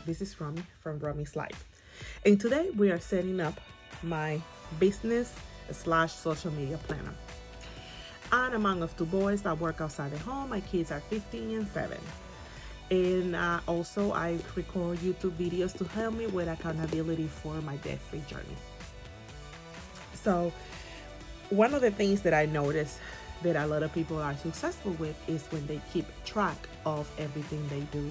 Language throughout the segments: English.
This is Romy from Romy's Life. And today we are setting up my business slash social media planner. I'm a mom of two boys that work outside the home. My kids are 15 and 7. And also I record YouTube videos to help me with accountability for my debt-free journey. So one of the things that I noticed that a lot of people are successful with is when they keep track of everything they do.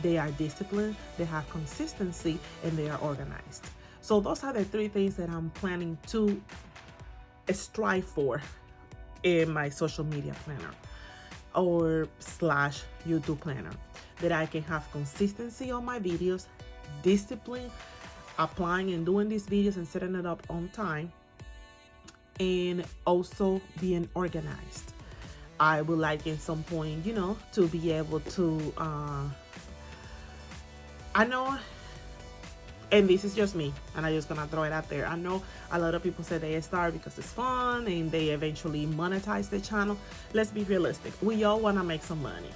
They are disciplined, they have consistency, and they are organized. So those are the three things that I'm planning to strive for in my social media planner or slash YouTube planner. That I can have consistency on my videos, discipline, applying and doing these videos and setting it up on time, and also being organized. I would like at some point, to be able to, I know, and this is just me, and I'm just gonna throw it out there. I know a lot of people say they start because it's fun and they eventually monetize the channel. Let's be realistic. We all wanna make some money.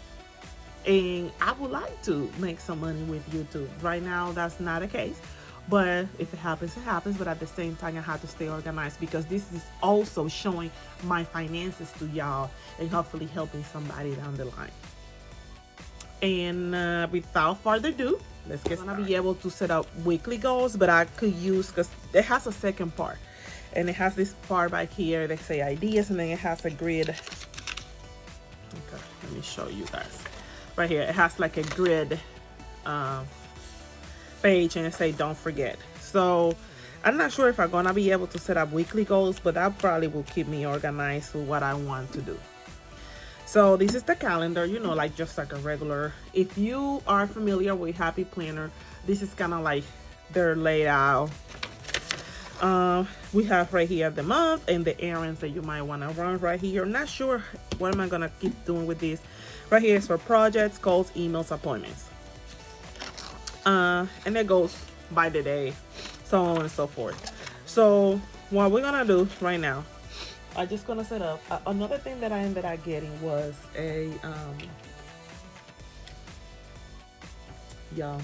And I would like to make some money with YouTube. Right now, that's not the case. But if it happens, it happens. But at the same time, I have to stay organized because this is also showing my finances to y'all and hopefully helping somebody down the line. And without further ado, let's get started. I'm gonna be able to set up weekly goals, but I could use, because it has a second part. And it has this part back here that say ideas, and then it has a grid. Okay, let me show you guys. Right here, it has like a grid page, and it say don't forget. So I'm not sure if I'm gonna be able to set up weekly goals, but that probably will keep me organized with what I want to do. So this is the calendar, like just like a regular. If you are familiar with Happy Planner, this is kind of like they're laid out. We have right here the month and the errands that you might want to run right here. I'm not sure what am I gonna keep doing with this. Right here is for projects, calls, emails, appointments. And it goes by the day, so on and so forth. So what we're gonna do right now, I'm just gonna set up. Another thing that I ended up getting was a y'all.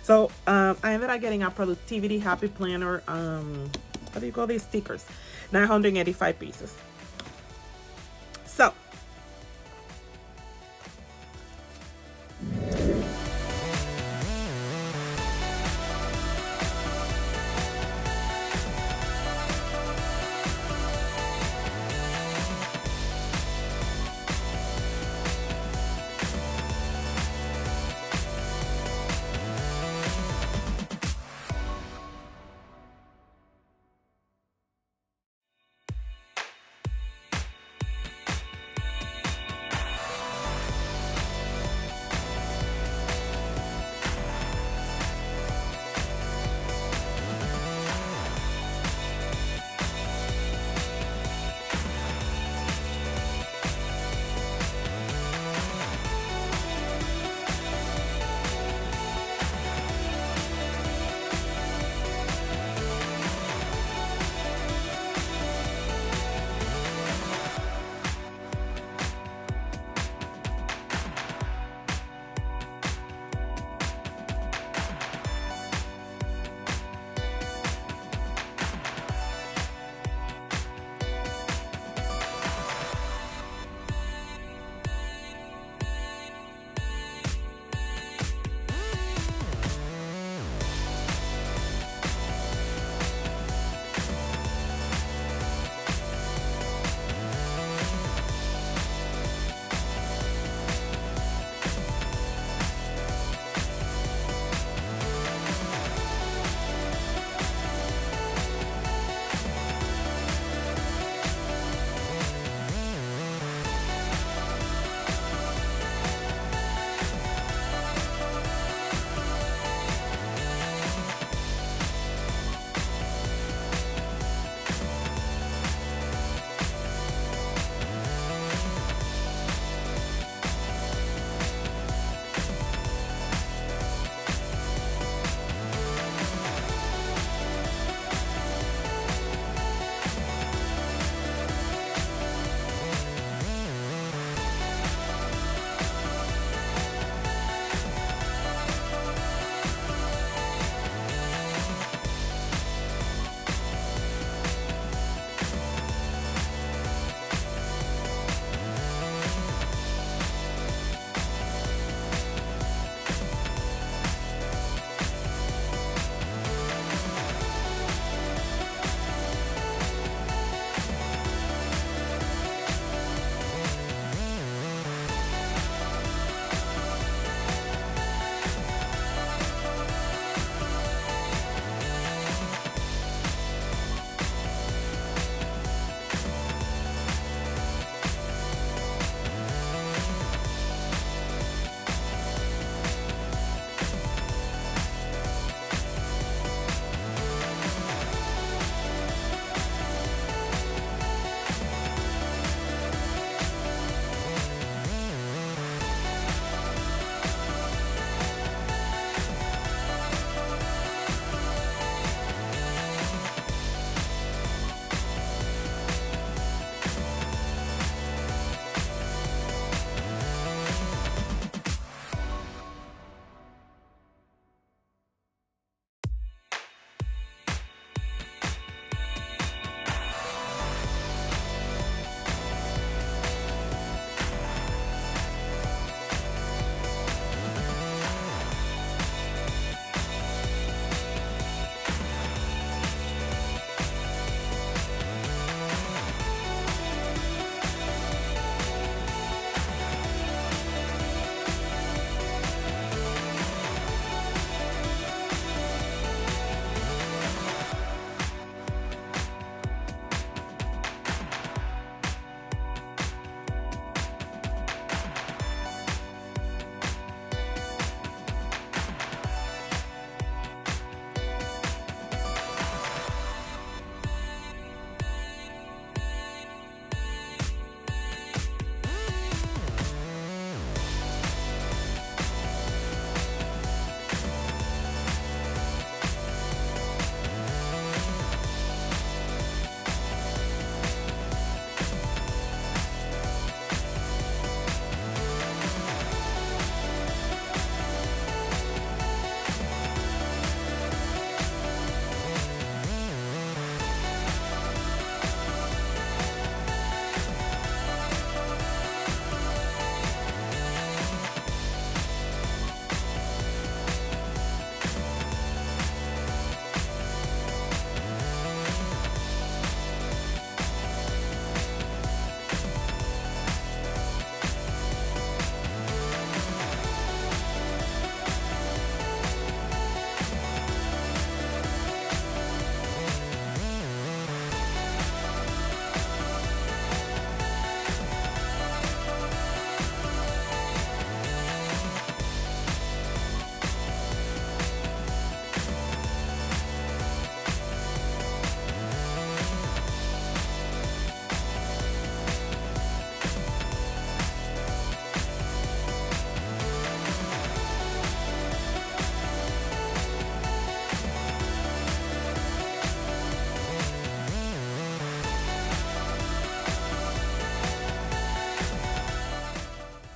So I ended up getting a productivity happy planner. What do you call these stickers? 985 pieces. So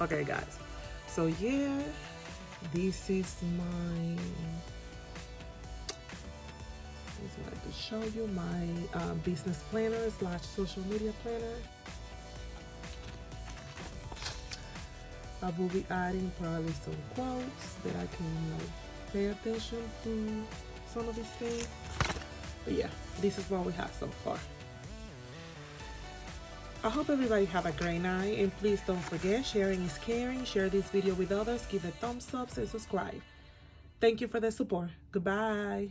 Okay, guys. So yeah, this is my. I just wanted to show you my business planner slash social media planner. I will be adding probably some quotes that I can pay attention to some of these things. But yeah, this is what we have so far. I hope everybody have a great night, and please don't forget, sharing is caring. Share this video with others, give it thumbs up and subscribe. Thank you for the support. Goodbye.